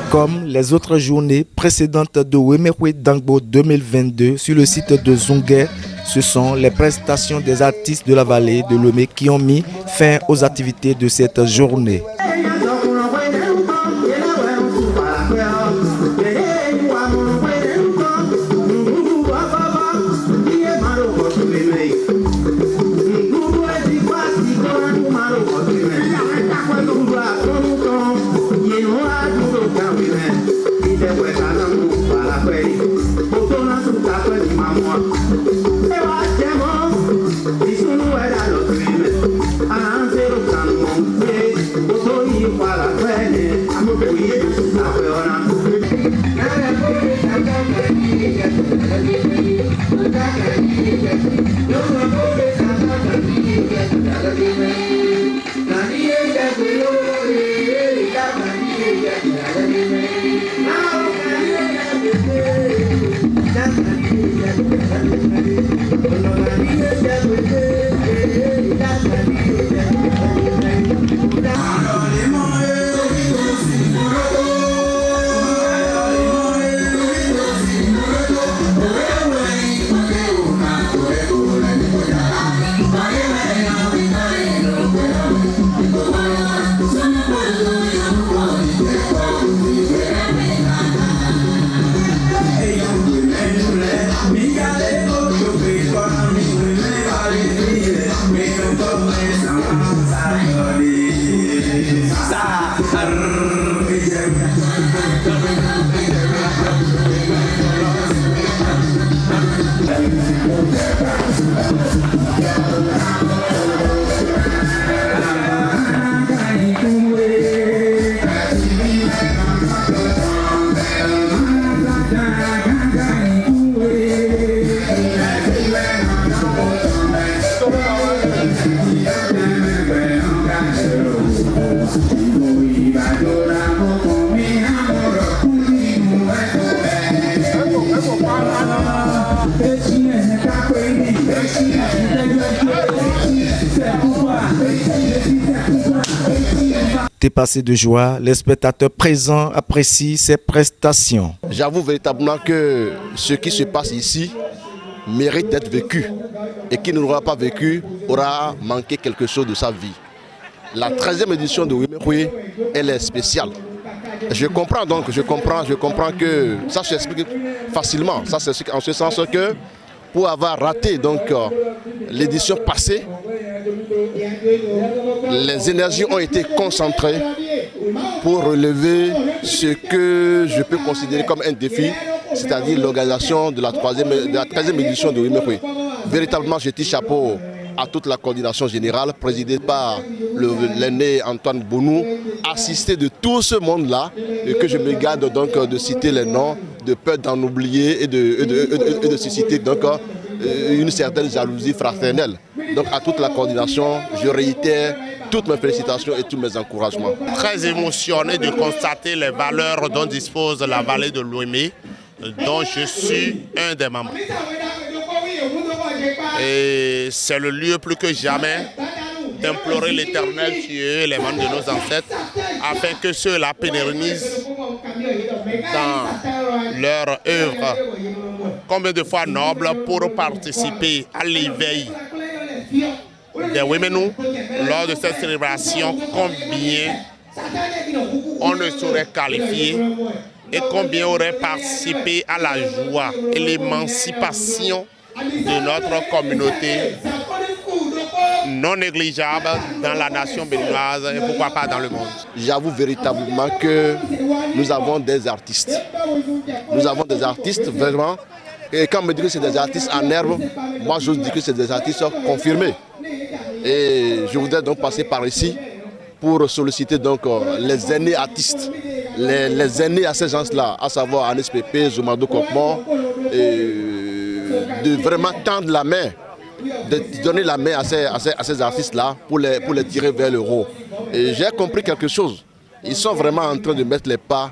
Comme les autres journées précédentes de Wemekwe Dangbo 2022 sur le site de Zunguer, ce sont les prestations des artistes de la vallée de Lomé qui ont mis fin aux activités de cette journée. Dépassés de joie, les spectateurs présents apprécient ces prestations. J'avoue véritablement que ce qui se passe ici mérite d'être vécu. Et qui ne l'aura pas vécu aura manqué quelque chose de sa vie. La 13e édition de Wemekwe, elle est spéciale. Je comprends que ça s'explique facilement. Ça s'explique en ce sens que pour avoir raté l'édition passée, les énergies ont été concentrées pour relever ce que je peux considérer comme un défi, c'est-à-dire l'organisation de la 13e édition de Wemekwe. Véritablement, je tire chapeau à toute la coordination générale présidée par l'aîné Antoine Bonou, assisté de tout ce monde-là, et que je me garde donc de citer les noms, de peur d'en oublier et de susciter donc une certaine jalousie fraternelle. Donc à toute la coordination, je réitère toutes mes félicitations et tous mes encouragements. Très émotionné de constater les valeurs dont dispose la vallée de Lomé, dont je suis un des membres. Et c'est le lieu plus que jamais d'implorer l'Éternel Dieu, les membres de nos ancêtres, afin que ceux-là pérennisent dans leur œuvre combien de fois noble pour participer à l'éveil des Wemenu lors de cette célébration, combien on ne saurait qualifier et combien aurait participé à la joie et l'émancipation de notre communauté non négligeable dans la nation béninoise et pourquoi pas dans le monde. J'avoue véritablement que nous avons des artistes. Nous avons des artistes vraiment. Et quand on me dit que c'est des artistes en herbe, moi j'ose dire que c'est des artistes confirmés. Et je voudrais donc passer par ici pour solliciter donc les aînés artistes, les aînés à ces gens-là, à savoir Anis Pépé, Zoumado Kokmo, de vraiment tendre la main, de donner la main à ces artistes-là pour les tirer vers le haut. Et j'ai compris quelque chose. Ils sont vraiment en train de mettre les pas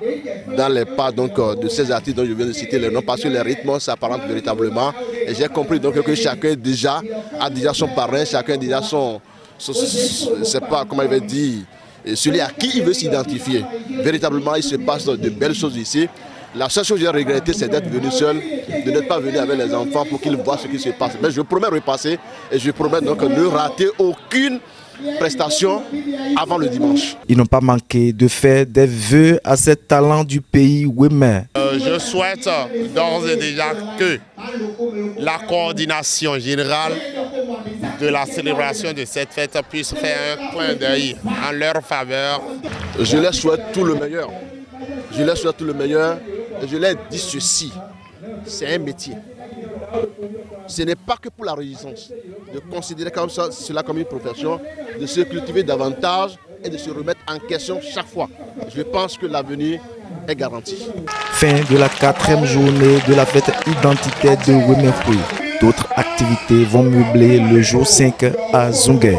dans les pas donc, de ces artistes dont je viens de citer les noms, parce que les rythmes s'apparentent véritablement. Et j'ai compris donc que chacun déjà a déjà son parrain, chacun a déjà son je ne sais pas comment il va dire, celui à qui il veut s'identifier. Véritablement, il se passe de belles choses ici. La seule chose que j'ai regretté, c'est d'être venu seul, de n'être pas venu avec les enfants pour qu'ils voient ce qui se passe. Mais je promets repasser et je promets donc ne rater aucune prestation avant le dimanche. Ils n'ont pas manqué de faire des vœux à ces talents du pays Wémé. Je souhaite d'ores et déjà que la coordination générale de la célébration de cette fête puisse faire un clin d'œil en leur faveur. Je leur souhaite tout le meilleur. Je leur souhaite tout le meilleur et je leur dis ceci, c'est un métier. Ce n'est pas que pour la résistance, de considérer comme ça, cela comme une profession, de se cultiver davantage et de se remettre en question chaque fois. Je pense que l'avenir est garanti. Fin de la 4e journée de la fête identitaire de Wémékoué. D'autres activités vont meubler le jour 5 à Zungué.